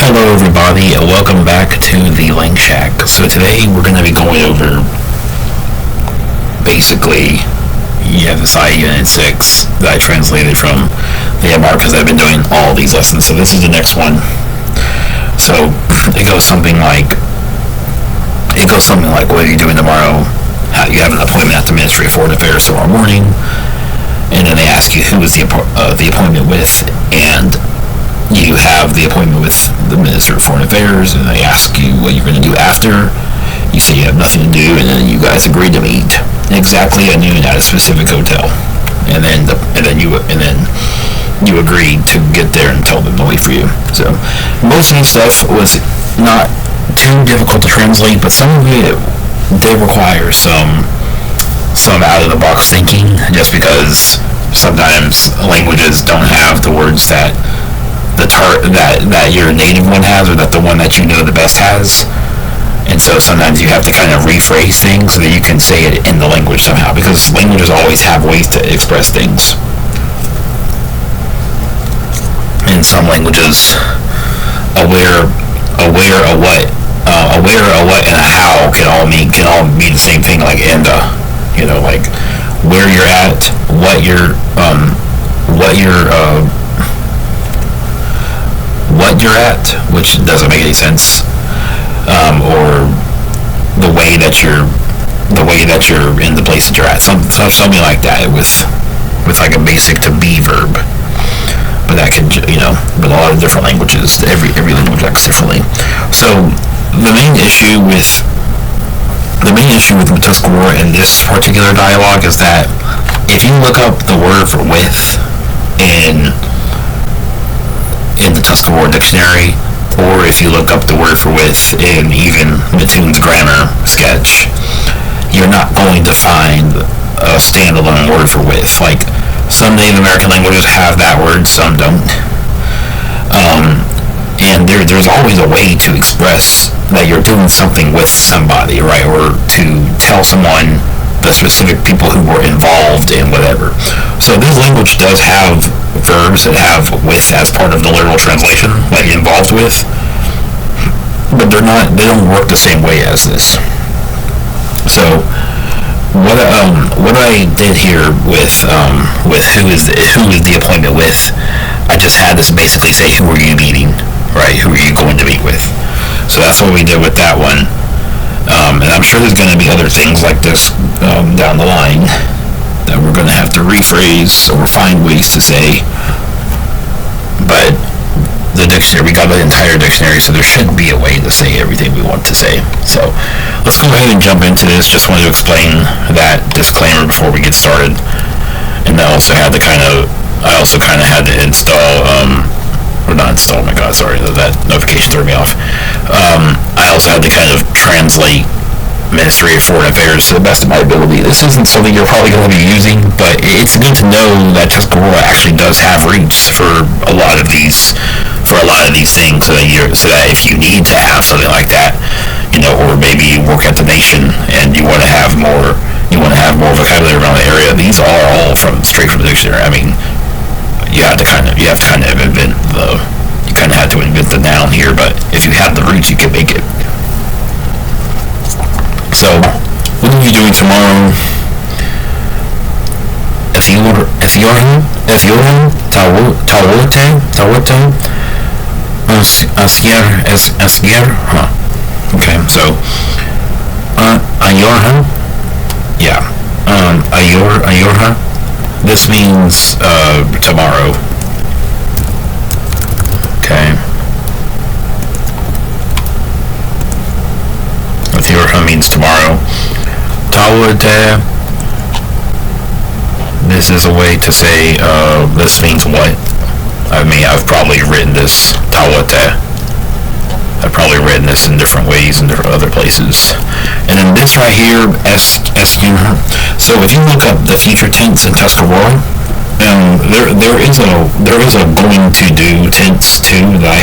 Hello everybody, and welcome back to the Link Shack. So today we're going to be going over basically FSI Unit 6 that I translated from the MR because I've been doing all these lessons. So this is the next one. So it goes something like, what are you doing tomorrow? You have an appointment at the Ministry of Foreign Affairs tomorrow morning, and then they ask you who is the appointment with, and you have the appointment with the Minister of Foreign Affairs, and they ask you what you're going to do after. You say you have nothing to do, and then you guys agree to meet exactly at noon at a specific hotel, and then you agree to get there and tell them to wait for you. So most of the stuff was not too difficult to translate, but some of it did require some out of the box thinking, just because sometimes languages don't have the words that that your native one has, or that the one that you know the best has, and so sometimes you have to kind of rephrase things so that you can say it in the language somehow, because languages always have ways to express things. In some languages, aware of what and a how can all mean the same thing, like and like where you're at, what you're at, which doesn't make any sense, or the way that you're in the place that you're at, something like that, with like a basic to be verb. But that can, but a lot of different languages, every language acts differently. So the main issue with Tuscarora in this particular dialogue is that if you look up the word for with in the Tuscarora dictionary, or if you look up the word for with in even Mattoon's grammar sketch, you're not going to find a standalone word for with. Like, some Native American languages have that word, some don't. And there's always a way to express that you're doing something with somebody, right? Or to tell someone the specific people who were involved in whatever. So this language does have verbs that have with as part of the literal translation, like involved with, but they don't work the same way as this. So what I did here with who is the appointment with, I just had this basically say, who are you meeting, right? Who are you going to meet with? So that's what we did with that one. And I'm sure there's going to be other things like this down the line that we're going to have to rephrase or find ways to say. But the dictionary, we got the entire dictionary, so there should be a way to say everything we want to say. So let's go ahead and jump into this. Just wanted to explain that disclaimer before we get started. And I also had to kind of install, or not install, oh my god, sorry, that notification threw me off. I also had to kind of translate Ministry of Foreign Affairs to the best of my ability. This isn't something you're probably going to be using, but it's good to know that Tuscarora actually does have roots for a lot of these things, so that if you need to have something like that, or maybe you work at the Nation and you want to have more vocabulary around the area, these are all straight from the dictionary. I mean, you have to kind of invent the noun here, but if you have the roots, you can make it. So, what are you doing tomorrow? Ethioran, Tawote, Asgier, huh? Okay, so, Ayorha, yeah, Ayorha, this means, tomorrow. Okay. Ayorha means tomorrow. Tawate, this is a way to say, this means what? I mean, I've probably written this, Tawate. I've probably written this in different ways in different other places. And then this right here, SU. So if you look up the future tense in Tuscarora, there is a going to do tense too that I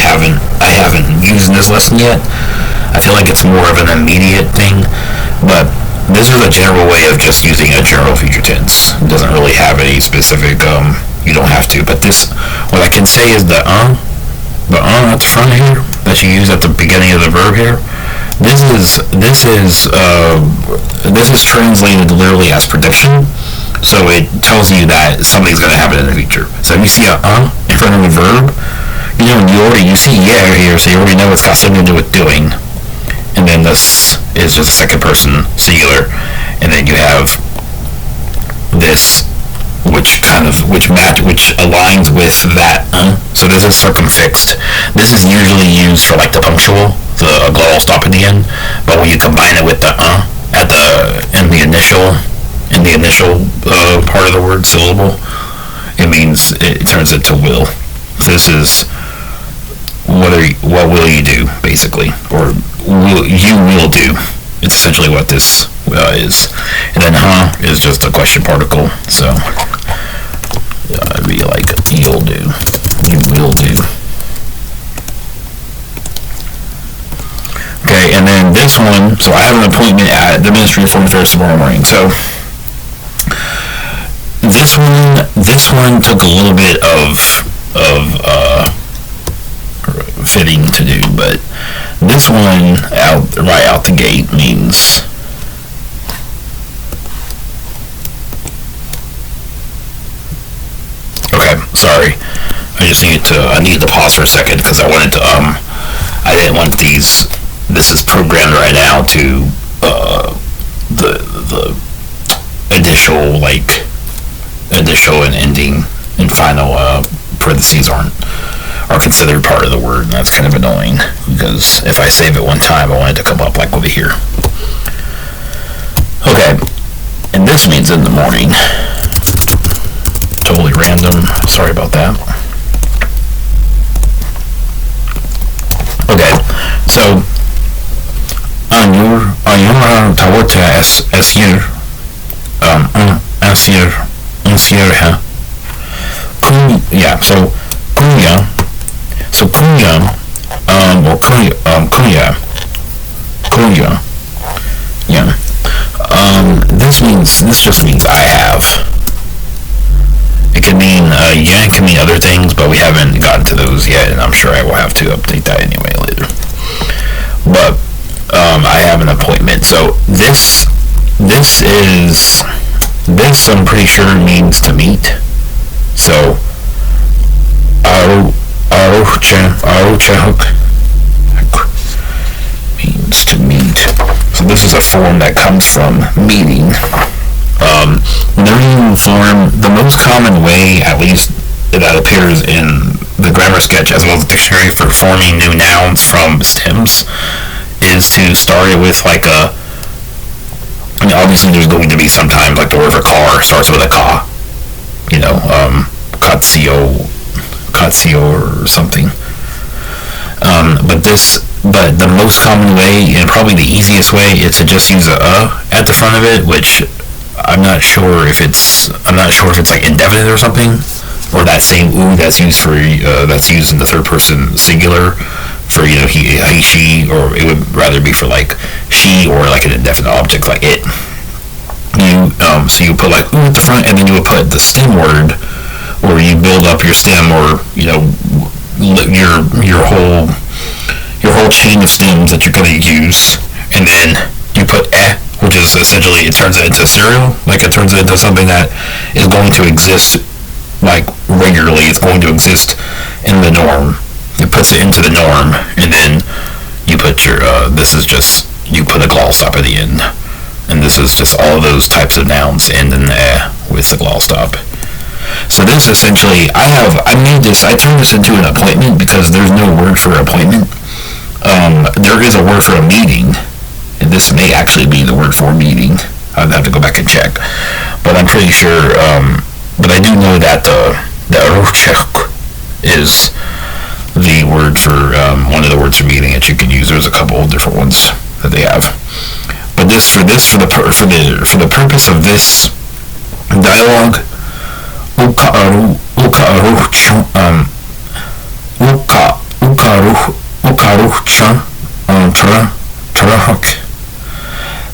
haven't used in this lesson yet. I feel like it's more of an immediate thing, but this is a general way of just using a general future tense. It doesn't really have any specific, you don't have to, but this, what I can say is the at the front here, that you use at the beginning of the verb here, this is translated literally as prediction. So it tells you that something's going to happen in the future. So if you see a in front of a verb, you see yeah here, so you already know it's got something to do with doing. And then this is just a second person singular, and then you have this which aligns with that. So this is circumfixed. This is usually used for like the punctual, the glottal stop at the end. But when you combine it with the in the initial part of the word syllable, it turns into will. So this is what will you do, basically, or you will do. It's essentially what this is. And then is just a question particle, so it'd be like you'll do, you will do. Okay, and then this one, so I have an appointment at the Ministry of Foreign Affairs tomorrow morning. So this one took a little bit of fitting to do, but this one right out the gate means okay, sorry, I need to pause for a second because I wanted to I didn't want this is programmed right now to the initial and ending and final parentheses are considered part of the word, and that's kind of annoying because if I save it one time, I want it to come up like over here. Okay, and this means in the morning. Totally random. Sorry about that. Okay, so Ayura Tawata Asir yeah, so Kunya, or Kunya, yeah. This just means I have. It can mean yeah, it can mean other things, but we haven't gotten to those yet, and I'm sure I will have to update that anyway later. But I have an appointment, so this I'm pretty sure means to meet. So Aruchahuk means to meet. So this is a form that comes from meeting. The form, the most common way, at least that appears in the grammar sketch as well as the dictionary for forming new nouns from stems, is to start it with like obviously there's going to be sometimes like the word for car starts with a ka, Katsio or something. But the most common way and probably the easiest way is to just use a at the front of it, which I'm not sure if it's like indefinite or something, or that same that's used for that's used in the third person singular for he, she, or it would rather be for like she or like an indefinite object like it. So you put like at the front, and then you would put the stem word, or you build up your stem, or your whole chain of stems that you're going to use, and then you put which is essentially, it turns it into cereal, like it turns it into something that is going to exist like regularly. It's going to exist in the norm. It puts it into the norm, and then you put your you put a glottal stop at the end, and this is just all of those types of nouns end in with the glottal stop. So this essentially, I turned this into an appointment because there's no word for appointment. There is a word for a meeting, and this may actually be the word for meeting. I'd have to go back and check, but I'm pretty sure. But I do know that the aruchek is the word for one of the words for meeting that you can use. There's a couple of different ones that they have, but for the purpose of this dialogue,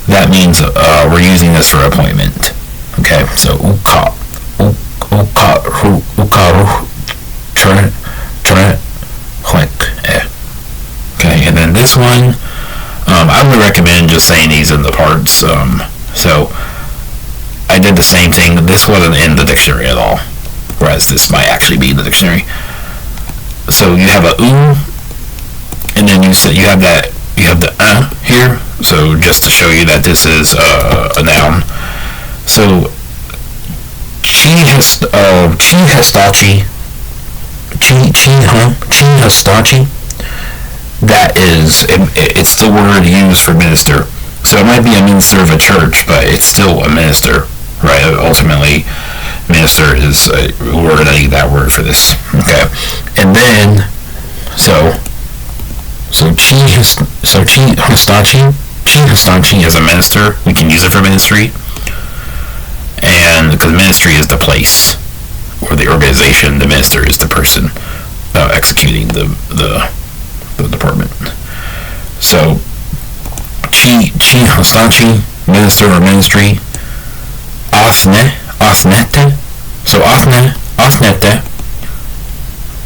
that means we're using this for appointment. Okay, so And this one, I would recommend just saying these in the parts. So I did the same thing. This wasn't in the dictionary at all, whereas this might actually be in the dictionary. So you have a u, and then you have the here. So just to show you that this is a noun. So chi hastachi, that is, it's the word used for minister. So it might be a minister of a church, but it's still a minister, right? Ultimately, minister is we're gonna need that word for this. Okay, and then chi hastachi is a minister. We can use it for ministry, and because ministry is the place or the organization, the minister is the person executing the department. So chi hastachi, minister or ministry. Athnete. So athnete.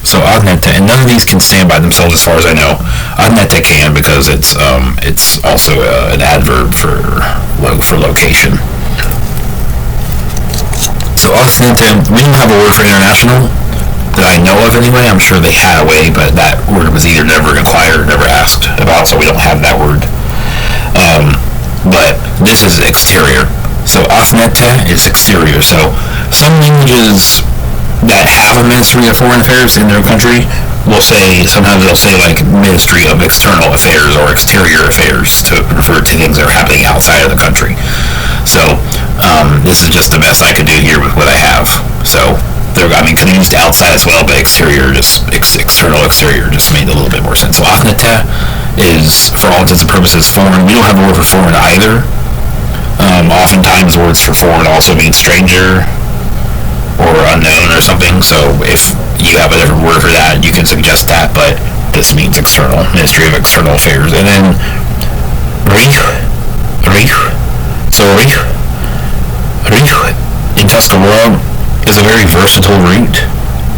So athnete, and none of these can stand by themselves as far as I know. Athnete can, because it's also an adverb for location. So athnete, we don't have a word for international that I know of anyway. I'm sure they had a way, but that word was either never inquired or never asked about, so we don't have that word. But this is exterior. So athnete is exterior. So some languages that have a Ministry of Foreign Affairs in their country will say, sometimes they'll say like Ministry of External Affairs or Exterior Affairs to refer to things that are happening outside of the country. So this is just the best I could do here with what I have. So could be used outside as well, but exterior, just external exterior, just made a little bit more sense. So athnete is, for all intents and purposes, foreign. We don't have a word for foreign either. Oftentimes words for foreign also mean stranger or unknown or something, so if you have a different word for that, you can suggest that, but this means external, Ministry of External Affairs. And then Rich. So Rich in Tuscarora is a very versatile root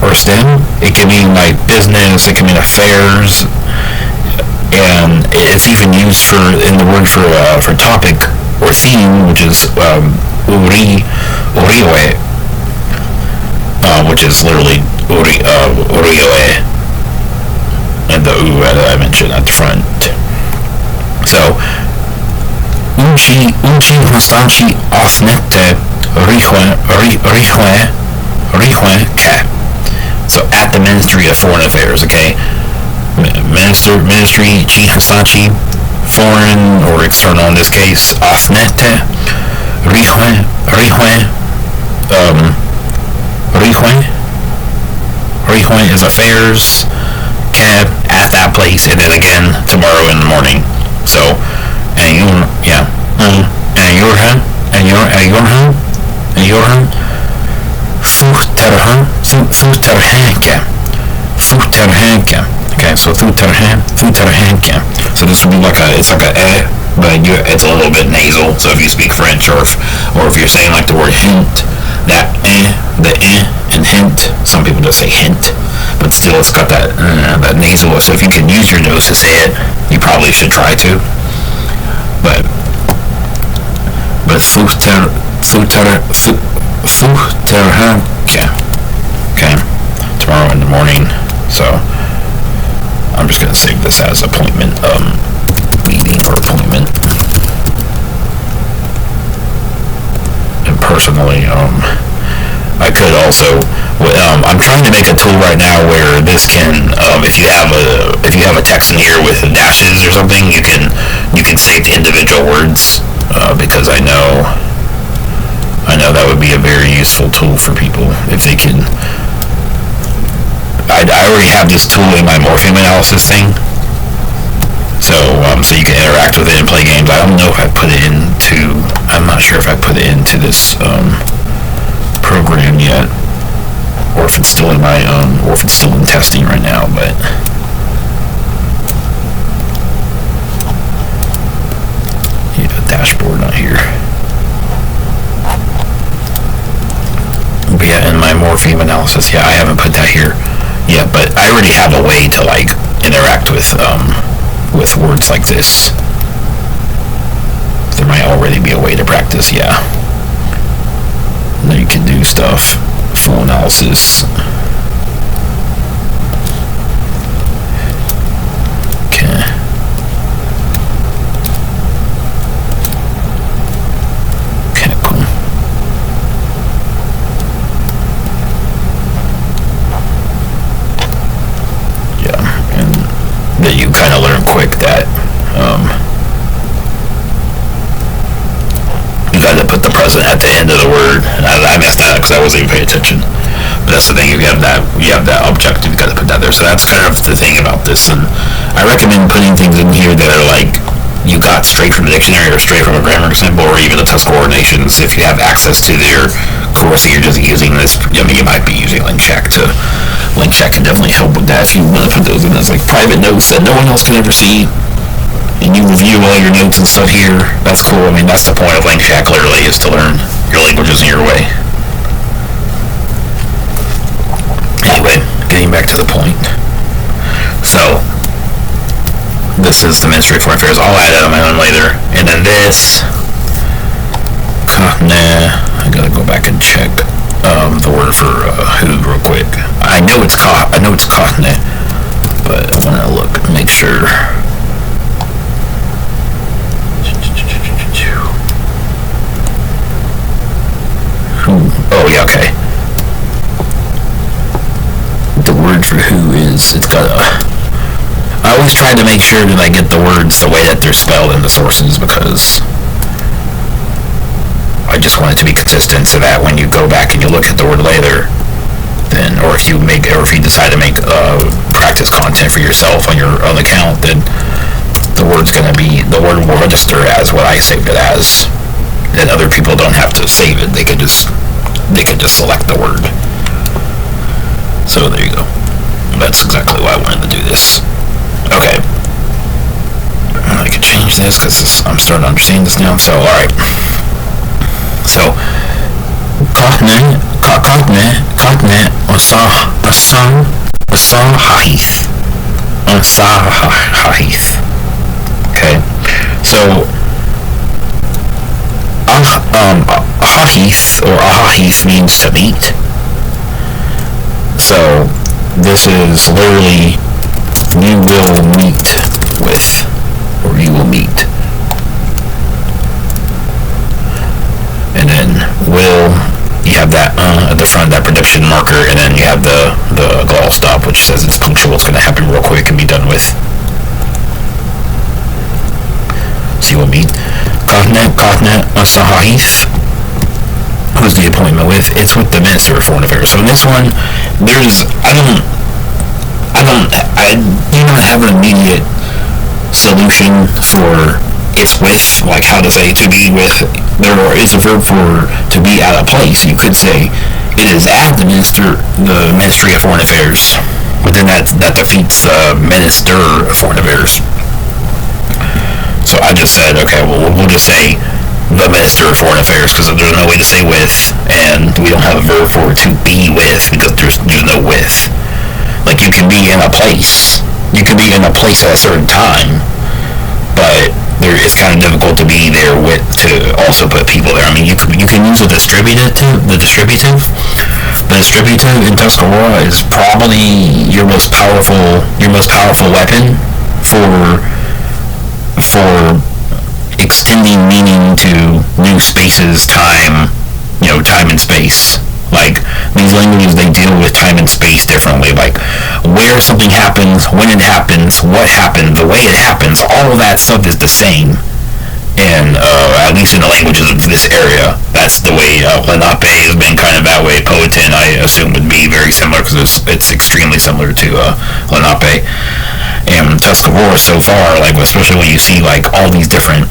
or stem. It can mean like business, it can mean affairs, and it's even used in the word for topic or theme, which is urioe, which is literally urioe, and the u that I mentioned at the front. So uchi hastanchi athnete rihwe ke. So at the Ministry of Foreign Affairs, okay? Ministry, chi hastanchi, foreign or external in this case, athnete, rihwe is affairs, ke, at that place, and then again tomorrow in the morning. So futerhanke. Okay, so futerhanke. So this would be it's like a but it's a little bit nasal. So if you speak French, or if you're saying like the word hint, that the and hint, some people just say hint, but still it's got that nasal. So if you can use your nose to say it, you probably should try to. But futerhanke. Okay, tomorrow in the morning. So I'm just gonna save this as appointment meeting or appointment. And personally, I could also I'm trying to make a tool right now where this can if you have a text in here with dashes or something, you can save the individual words because I know that would be a very useful tool for people if they can. I already have this tool in my morpheme analysis thing, so you can interact with it and play games. I don't know if I put it into. I'm not sure if I put it into this program yet, or if it's still in my or if it's still in testing right now. But yeah, dashboard not here. But yeah, in my morpheme analysis, yeah, I haven't put that here. Yeah, but I already have a way to like interact with with words like this. There might already be a way to practice, yeah. And then you can do stuff, full analysis. Okay. Okay, cool. Yeah, and then you kind of learn quick that you got to put the present at the end of the word. And I messed that up because I wasn't even paying attention. But that's the thing, you have that objective, you got to put that there. So that's kind of the thing about this. And I recommend putting things in here that are like you got straight from the dictionary or straight from a grammar example, or even the Tuscarora nations. If you have access to their course and you're just using this, I mean, you might be using link check can definitely help with that if you want to put those in as like private notes that no one else can ever see. And you review all your notes and stuff here. That's cool. I mean, that's the point of link check, literally, is to learn your languages in your way. Anyway, getting back to the point. So, this is the Ministry of Foreign Affairs. I'll add it on my own later. And then this, I gotta go back and check the word for who real quick. I know it's Kahne, but I want to look and make sure. Oh yeah, okay. The word for who is, it's got a... I always try to make sure that I get the words the way that they're spelled in the sources, because I just want it to be consistent so that when you go back and you look at the word later, then, or if you decide to make practice content for yourself on your own account, then the word will register as what I saved it as. Then other people don't have to save it. They could just select the word. So there you go. That's exactly why I wanted to do this. Okay. I could change this because I'm starting to understand this now. So alright. So Kahne Asahahith. Okay. So ahahith or ahahith means to meet. So this is literally you will meet with, or you will meet. And then will, you have that at the front, that prediction marker, and then you have the glottal stop, which says it's punctual, it's going to happen real quick and be done with. So you will meet. Kahne Asahahith. Who's the appointment with? It's with the Minister of Foreign Affairs. So in this one, I do not have an immediate solution for it's with, like how to say to be with. There is a verb for to be at a place. You could say it is at the Ministry of Foreign Affairs, but then that defeats the Minister of Foreign Affairs. So I just said, okay, well, we'll just say the Minister of Foreign Affairs, because there's no way to say with, and we don't have a verb for to be with, because there's no with. Like, you can be in a place. You can be in a place at a certain time, but it's kind of difficult to be there with, to also put people there. I mean, you can use the distributive. The distributive in Tuscarora is probably your most powerful weapon for extending meaning to new spaces, time and space. Like, these languages, they deal with time and space differently. Like, where something happens, when it happens, what happened, the way it happens, all of that stuff is the same. And at least in the languages of this area, that's the way Lenape has been kind of that way. Powhatan, I assume, would be very similar, because it's extremely similar to Lenape. And Tuscarora so far, like, especially when you see like all these different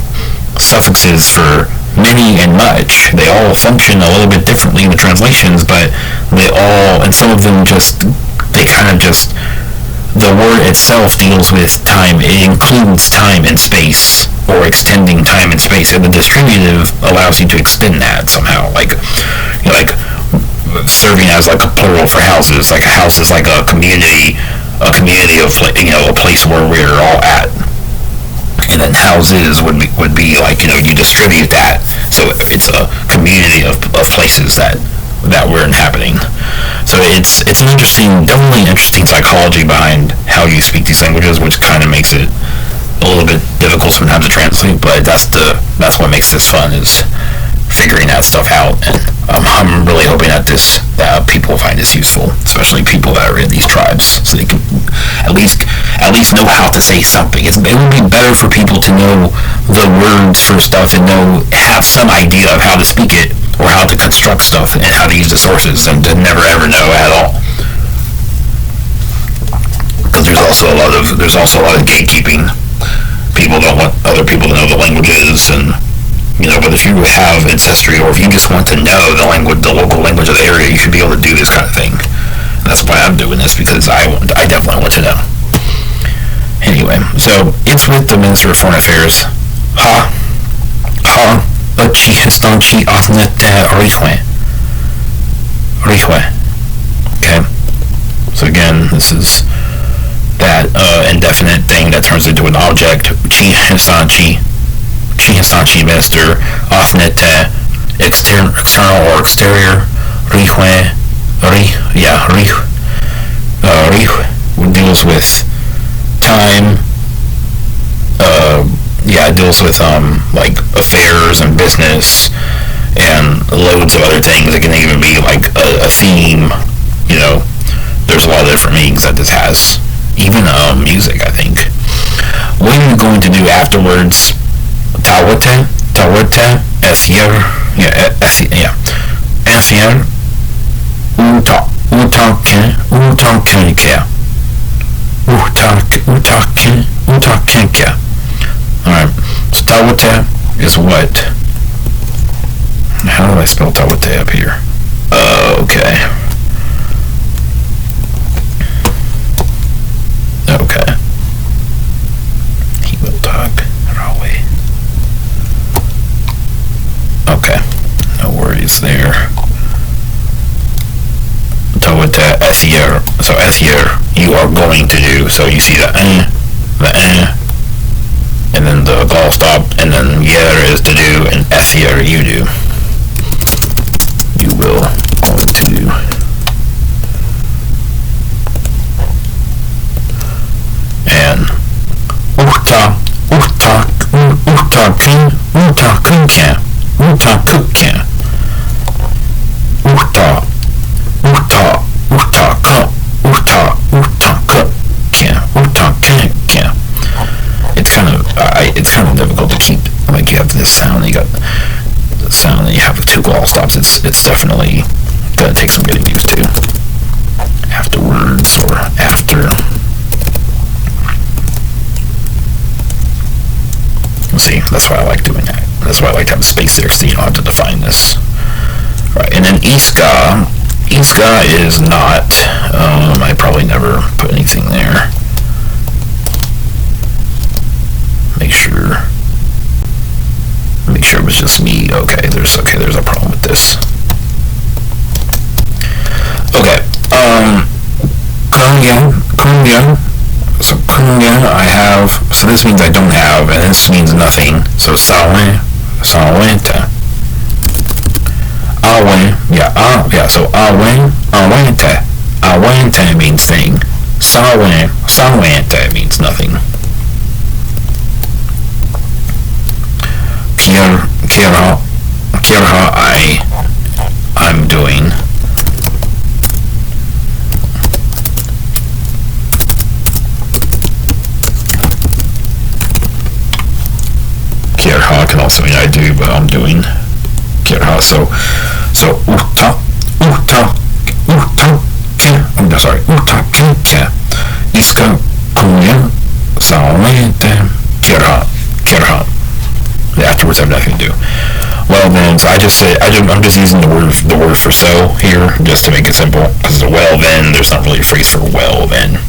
suffixes for many and much, they all function a little bit differently in the translations, but and some of them the word itself deals with time. It includes time and space, or extending time and space, and the distributive allows you to extend that somehow, like serving as like a plural for houses. Like a house is like a community of, a place where we're all at. and then houses would be like, you distribute that, so it's a community of places that we're inhabiting. So it's definitely interesting psychology behind how you speak these languages, which kind of makes it a little bit difficult sometimes to translate, but that's what makes this fun, is figuring that stuff out. And I'm really hoping that people find this useful, especially people that are in these tribes, so they can at least know how to say something. It would be better for people to know the words for stuff and have some idea of how to speak it, or how to construct stuff and how to use the sources, than to never ever know at all. Because there's also a lot of gatekeeping. People don't want other people to know the languages, and but if you have ancestry, or if you just want to know the local language of the area, you should be able to do this kind of thing. And that's why I'm doing this, because I definitely want to know. Anyway, so it's with the Minister of Foreign Affairs. Chi Afnet Rihwe. Okay. So again, this is that indefinite thing that turns into an object. Chi Hisanchi Minister, Afnet external or exterior. Rihwe deals with time. It deals with like affairs and business and loads of other things. It can even be like a theme. There's a lot of different meanings that this has. Even music, I think. What are you going to do afterwards? Tawate, esier, esier, utakenke. Alright, so tawate is what? How do I spell tawate up here? Okay. He will talk. Okay. No worries there. Tawate esier. So esier, you are going to do. So you see the and then the ball stop, and then yer is to do, and esier you do. You will going to do. And it's kind of difficult to keep. Like, you have this sound, you got the sound, and you have the two glottal stops. It's definitely gonna take some getting used to. Afterwards, or after. See, that's why I like doing that. That's why I like to have space there, so you don't have to define this. Right, and then Iska. Iska is not, I probably never put anything there. Make sure it was just me. Okay, there's a problem with this. Okay, Kunyan. So Kunyan I have, so this means I don't have, and this means nothing. So Sawente. Awen, so Awente means thing. Sawente means nothing. Kirha I'm doing. Kirha can also mean I do, but I'm doing. Kirha, so uta iska kunya sawente kirha. Afterwards, I have nothing to do. Well then, so I'm just using the word for so here, just to make it simple. Because the well then, there's not really a phrase for well then.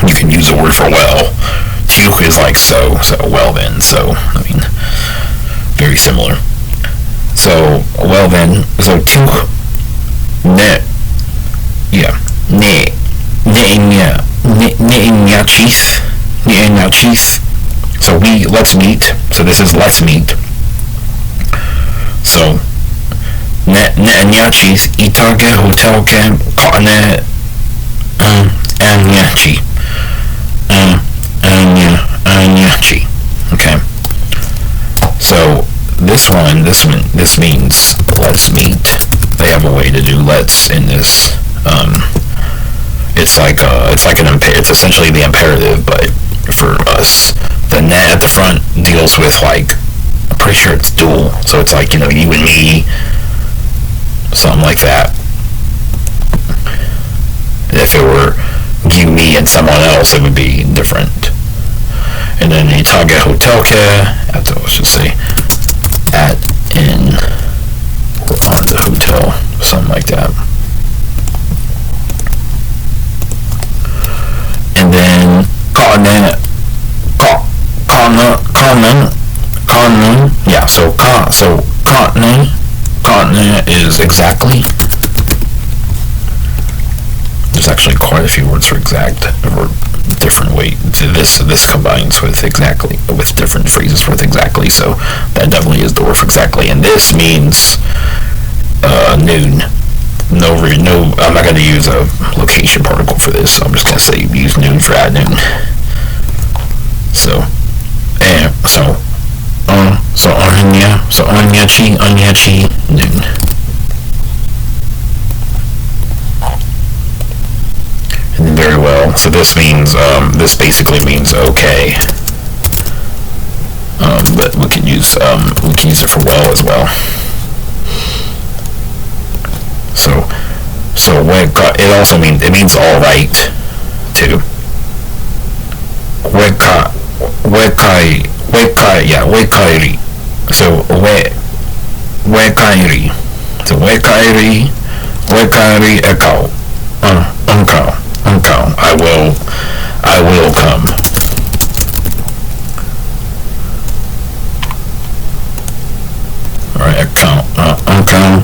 You can use a word for well. Tuch is like so well then, so, I mean, very similar. So, well then, so tuch, So let's meet. So this is let's meet. So Neanyachi itage hotel camp kane Anyachi. Anyachi. Okay. So this means let's meet. They have a way to do let's in this. It's essentially the imperative, but for us, the net at the front deals with like, I'm pretty sure it's dual. So it's like, you and me, something like that. If it were you, me, and someone else, it would be different. And then itage hotelke, let's just say at, in, or on the hotel, something like that. And then kane, yeah, so kane is exactly. There's actually quite a few words for exact, or different weight. This combines with exactly, with different phrases with exactly, so that definitely is the word for exactly. And this means noon. No, I'm not going to use a location particle for this, so I'm just going to say use noon for at noon. So Anyachi, noon. And very well. So this means, this basically means okay. But we can use it for well as well. So it also means all right too. Wekairi. So wekairi. So wekairi ekau. Unkau. I will come. Alright, unkau.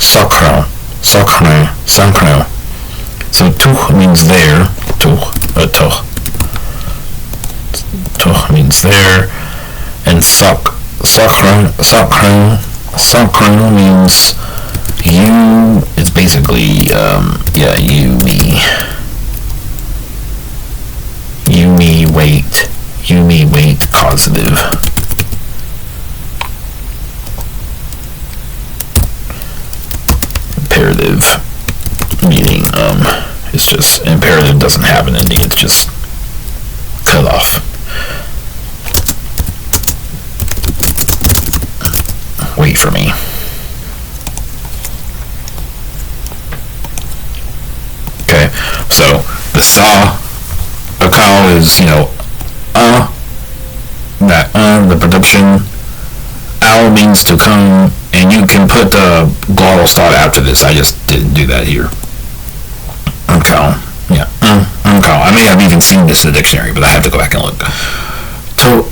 Sakra. So tuch means there. Tuch means there, and sakra means you. It's basically you, me, wait, causative. Imperative, meaning it's just imperative doesn't have an ending, it's just cut off. Wait for me. Okay, so the sa akal is the production. Al means to come, and you can put the glottal stop after this. I just didn't do that here. Unkal. Yeah. Unkal. I may have even seen this in the dictionary, but I have to go back and look. To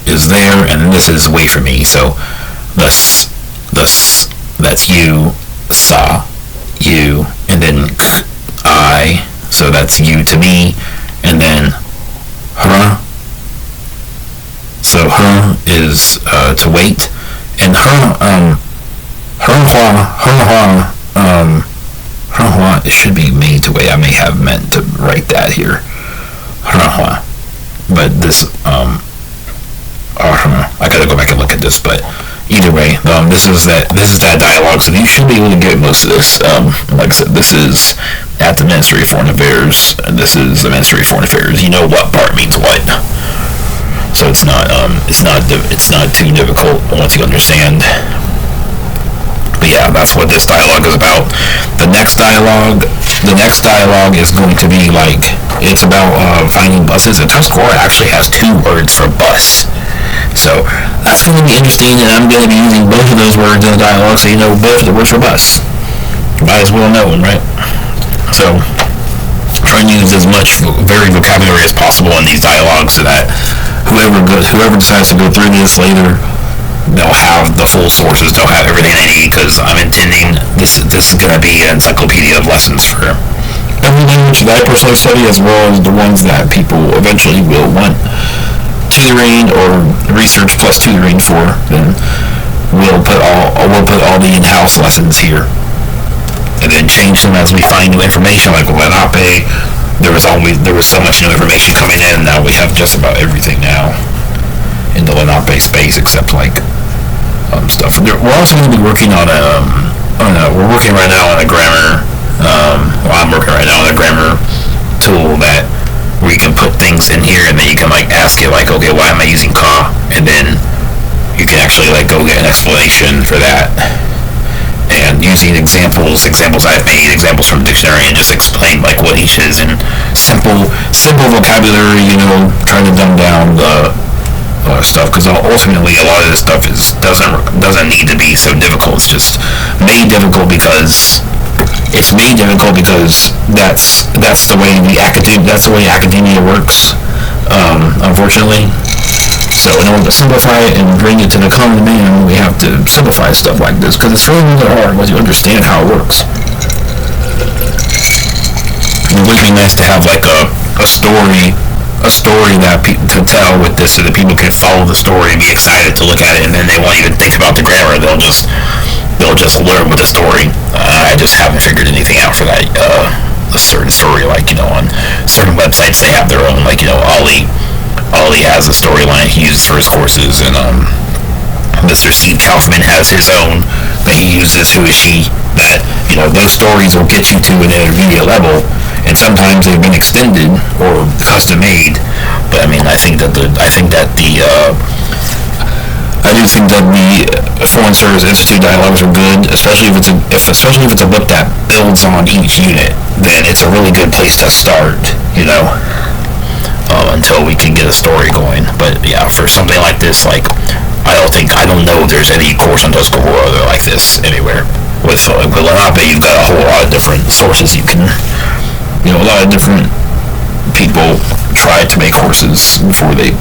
is there, and then this is wait for me. So that's you, sa, you, and then I, so that's you to me, and then her. So her is to wait, and her it should be made to wait. I may have meant to write that here. Her, but this I gotta go back and look at this, but either way, this is that dialogue, so you should be able to get most of this. Like I said, this is at the Ministry of Foreign Affairs, and this is the Ministry of Foreign Affairs. You know what part means what. So it's not too difficult once you understand. But yeah, that's what this dialogue is about. The next dialogue is going to be like, it's about finding buses. And Tuscarora actually has 2 words for bus. So that's going to be interesting, and I'm going to be using both of those words in the dialogue, so you know both the words for bus. Might as well know them, right? So try and use as much varied vocabulary as possible in these dialogues, so that whoever decides to go through this later, they'll have the full sources, they'll have everything they need, because I'm intending this is going to be an encyclopedia of lessons for everything language that I personally study, as well as the ones that people eventually will want tutoring or research plus tutoring for, then we'll put all the in-house lessons here, and then change them as we find new information. Like with Lenape, there was so much new information coming in. Now we have just about everything now in the Lenape space, except like stuff. We're also going to be working on we're working right now on a grammar. I'm working right now on a grammar tool that where you can put things in here, and then you can like ask it like, okay, why am I using ka, and then you can actually like go get an explanation for that, and using examples I've made, examples from the dictionary, and just explain like what each is in simple vocabulary. Trying to dumb down the stuff, because ultimately a lot of this stuff doesn't need to be so difficult. It's just made difficult because that's the way academia works, unfortunately. So in order to simplify it and bring it to the common man, we have to simplify stuff like this, because it's really hard once you understand how it works. It would be nice to have like a story to tell with this, so that people can follow the story and be excited to look at it, and then they won't even think about the grammar. They'll just learn with the story. I just haven't figured anything out for that. A certain story, like on certain websites, they have their own. Like Ollie has a storyline he uses for his courses, and Mr. Steve Kaufman has his own that he uses. Who is she? That those stories will get you to an intermediate level, and sometimes they've been extended or custom made. But I think that the Foreign Service Institute dialogues are good, especially if it's a book that builds on each unit. Then it's a really good place to start, until we can get a story going. But yeah, for something like this, like I don't know if there's any course on Tuscarora like this anywhere. With Lenape, you've got a whole lot of different sources. You can, a lot of different people try to make courses before they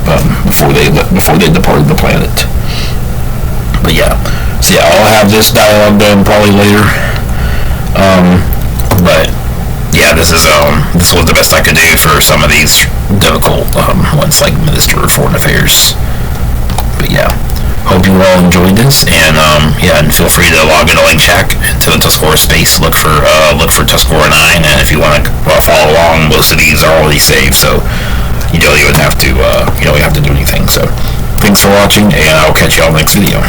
departed the planet. But yeah, so yeah, I'll have this dialogue done probably later. But yeah, this was the best I could do for some of these difficult ones, like Minister of Foreign Affairs. But yeah, hope you all enjoyed this, and and feel free to log into Link Shack into the Tuscarora space. Look for Tuscarora 9, and if you want to follow along, most of these are already saved, so you don't even have to do anything. So thanks for watching, and I'll catch y'all next video.